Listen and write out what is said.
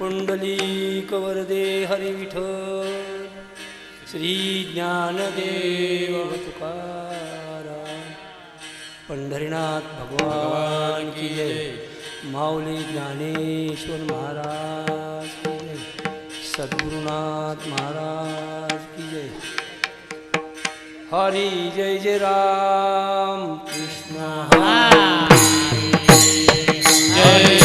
पुंडलिक वरदे हरी विठ्ठल श्री ज्ञानदेव तुकाराम पंढरीनाथ भगवान की जय माऊली ज्ञानेश्वर महाराज की जय सद्गुरुनाथ महाराज की जय हरी जय जय राम कृष्ण हरी जय